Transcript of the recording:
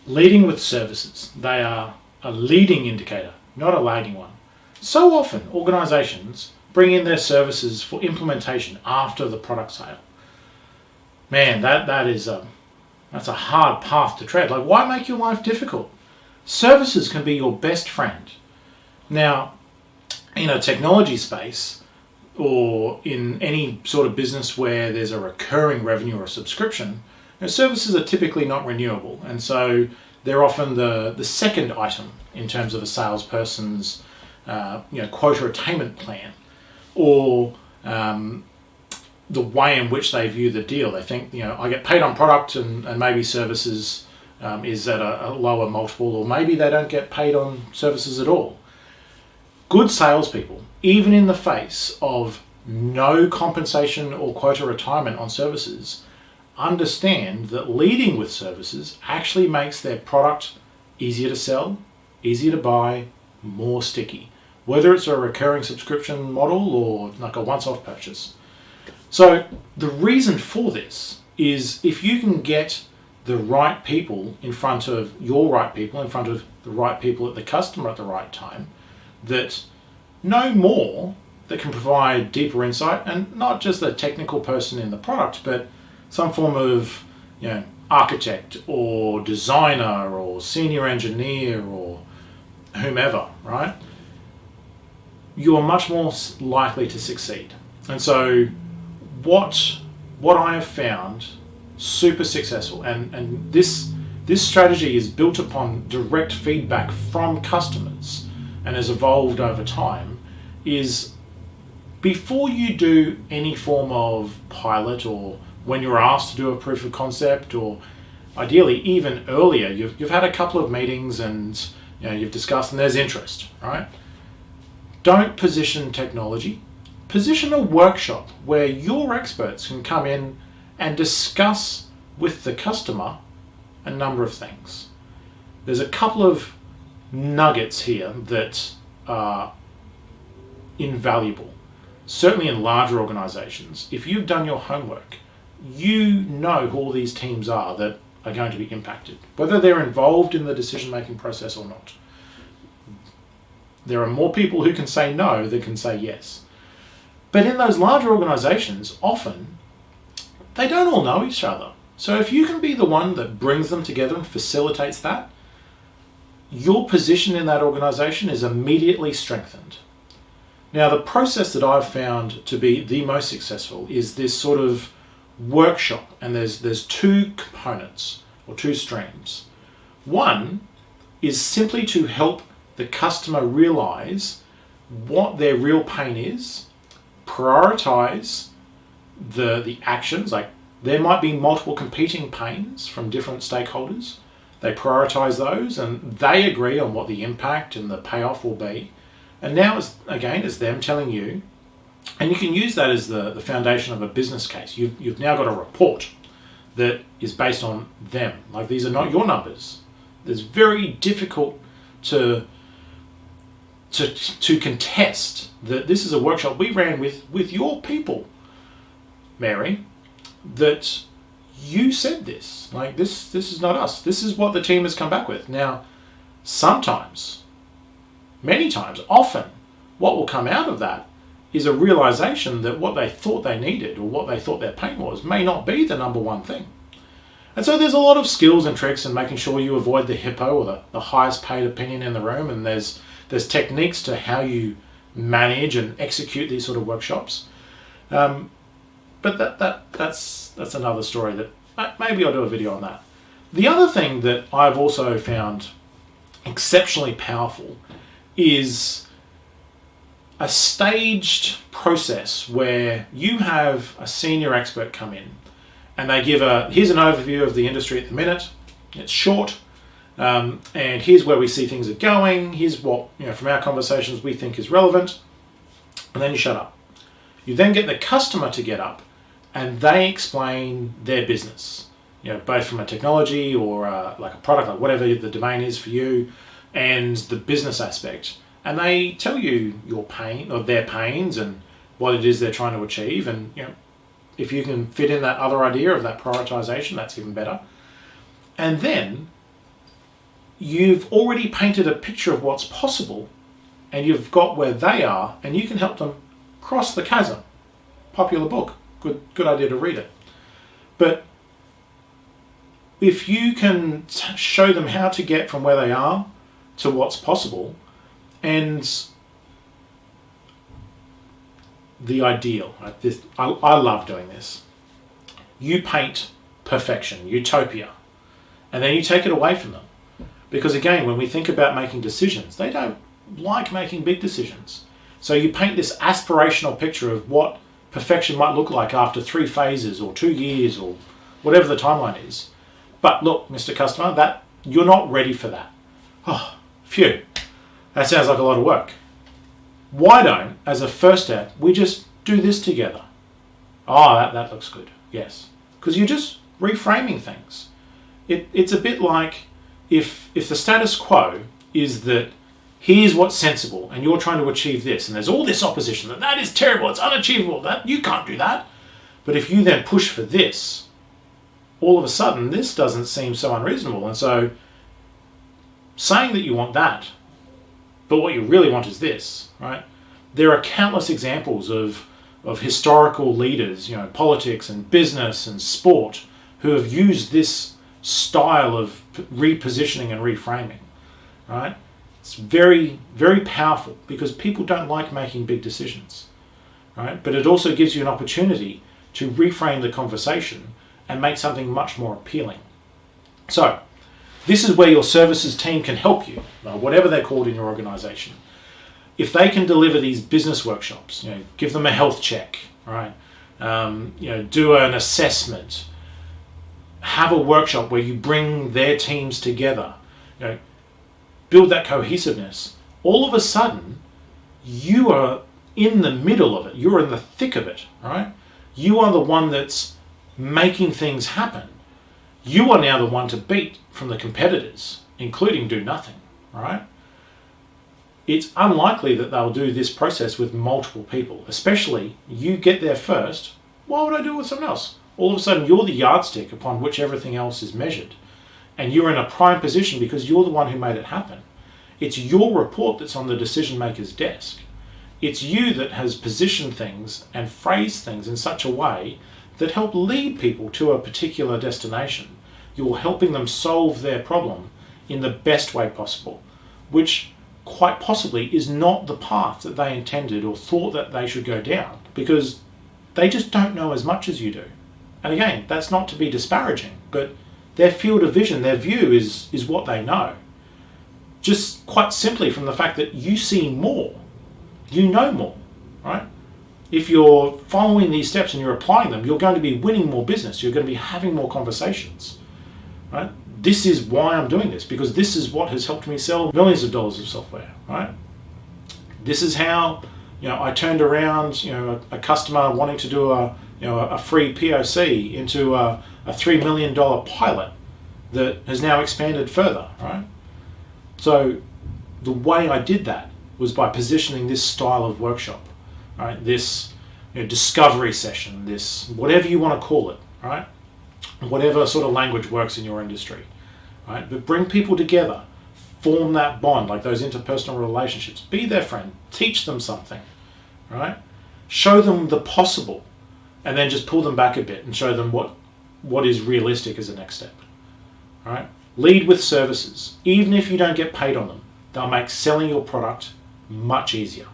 Leading with services. They are a leading indicator, not a lagging one. So often, organizations bring in their services for implementation after the product sale. Man, that's a hard path to tread. Like, why make your life difficult? Services can be your best friend. Now, in a technology space or in any sort of business where there's a recurring revenue or a subscription, services are typically not renewable, and so they're often the second item in terms of a salesperson's quota attainment plan, or the way in which they view the deal. They think, I get paid on product, and maybe services is at a lower multiple, or maybe they don't get paid on services at all. Good salespeople, even in the face of no compensation or quota retirement on services, understand that leading with services actually makes their product easier to sell, easier to buy, more sticky, whether it's a recurring subscription model or like a once-off purchase. So the reason for this is, if you can get the right people in front of your right people, in front of the right people at the customer at the right time, that know more, that can provide deeper insight, and not just the technical person in the product, but some form of architect or designer or senior engineer or whomever, right? You are much more likely to succeed. And so what I have found super successful, and this strategy is built upon direct feedback from customers and has evolved over time, is before you do any form of pilot, or when you're asked to do a proof of concept, or ideally even earlier, you've had a couple of meetings and you've discussed and there's interest, right? Don't position technology. Position a workshop where your experts can come in and discuss with the customer a number of things. There's a couple of nuggets here that are invaluable. Certainly in larger organizations, if you've done your homework, you know who all these teams are that are going to be impacted, whether they're involved in the decision-making process or not. There are more people who can say no than can say yes. But in those larger organizations, often, they don't all know each other. So if you can be the one that brings them together and facilitates that, your position in that organization is immediately strengthened. Now, the process that I've found to be the most successful is this sort of workshop, and there's two components or two streams. One is simply to help the customer realize what their real pain is, prioritize the actions. Like, there might be multiple competing pains from different stakeholders. They prioritize those and they agree on what the impact and the payoff will be. And now it's them telling you, and you can use that as the foundation of a business case. You've now got a report that is based on them. Like, these are not your numbers. It's very difficult to contest that this is a workshop we ran with your people, Mary, that you said this. Like, this is not us. This is what the team has come back with. Now, sometimes, many times, often, what will come out of that is a realization that what they thought they needed or what they thought their pain was may not be the number one thing. And so there's a lot of skills and tricks in making sure you avoid the hippo or the highest paid opinion in the room, and there's techniques to how you manage and execute these sort of workshops. But that's another story that maybe I'll do a video on that. The other thing that I've also found exceptionally powerful is a staged process where you have a senior expert come in and they give here's an overview of the industry at the minute. It's short, and here's where we see things are going. Here's what, from our conversations, we think is relevant. And then you shut up. You then get the customer to get up and they explain their business, both from a technology or like a product, like whatever the domain is for you, and the business aspect. And they tell you your pain or their pains and what it is they're trying to achieve. And if you can fit in that other idea of that prioritization, that's even better. And then you've already painted a picture of what's possible, and you've got where they are, and you can help them cross the chasm. Popular book. Good idea to read it. But if you can show them how to get from where they are to what's possible, and the ideal, I love doing this. You paint perfection, utopia, and then you take it away from them. Because again, when we think about making decisions, they don't like making big decisions. So you paint this aspirational picture of what perfection might look like after 3 phases or 2 years or whatever the timeline is. But look, Mr. Customer, that you're not ready for that. Oh, phew. That sounds like a lot of work. Why don't, as a first step, we just do this together? Oh, that looks good. Yes. Because you're just reframing things. It's a bit like if the status quo is that here's what's sensible and you're trying to achieve this and there's all this opposition, that is terrible, it's unachievable, that you can't do that. But if you then push for this, all of a sudden this doesn't seem so unreasonable. And so saying that you want that, but what you really want is this, right? There are countless examples of historical leaders, politics and business and sport, who have used this style of repositioning and reframing, right? It's very, very powerful because people don't like making big decisions, right? But it also gives you an opportunity to reframe the conversation and make something much more appealing. So this is where your services team can help you, whatever they're called in your organization. If they can deliver these business workshops, give them a health check, right? Do an assessment, have a workshop where you bring their teams together, build that cohesiveness. All of a sudden, you are in the middle of it. You're in the thick of it, right? You are the one that's making things happen. You are now the one to beat from the competitors, including do nothing, right? It's unlikely that they'll do this process with multiple people, especially you get there first. Why would I do it with someone else? All of a sudden, you're the yardstick upon which everything else is measured. And you're in a prime position because you're the one who made it happen. It's your report that's on the decision maker's desk. It's you that has positioned things and phrased things in such a way that help lead people to a particular destination. You're helping them solve their problem in the best way possible, which quite possibly is not the path that they intended or thought that they should go down, because they just don't know as much as you do. And again, that's not to be disparaging, but their field of vision, their view is what they know. Just quite simply from the fact that you see more, you know more, right? If you're following these steps and you're applying them, you're going to be winning more business. You're going to be having more conversations, right? This is why I'm doing this, because this is what has helped me sell millions of dollars of software, right? This is how, I turned around, a customer wanting to do a free POC into a $3 million pilot that has now expanded further, right? So the way I did that was by positioning this style of workshop, right? This discovery session, this whatever you want to call it, right? Whatever sort of language works in your industry, right? But bring people together, form that bond, like those interpersonal relationships. Be their friend, teach them something, right? Show them the possible, and then just pull them back a bit and show them what is realistic as a next step, right? Lead with services. Even if you don't get paid on them, they'll make selling your product much easier.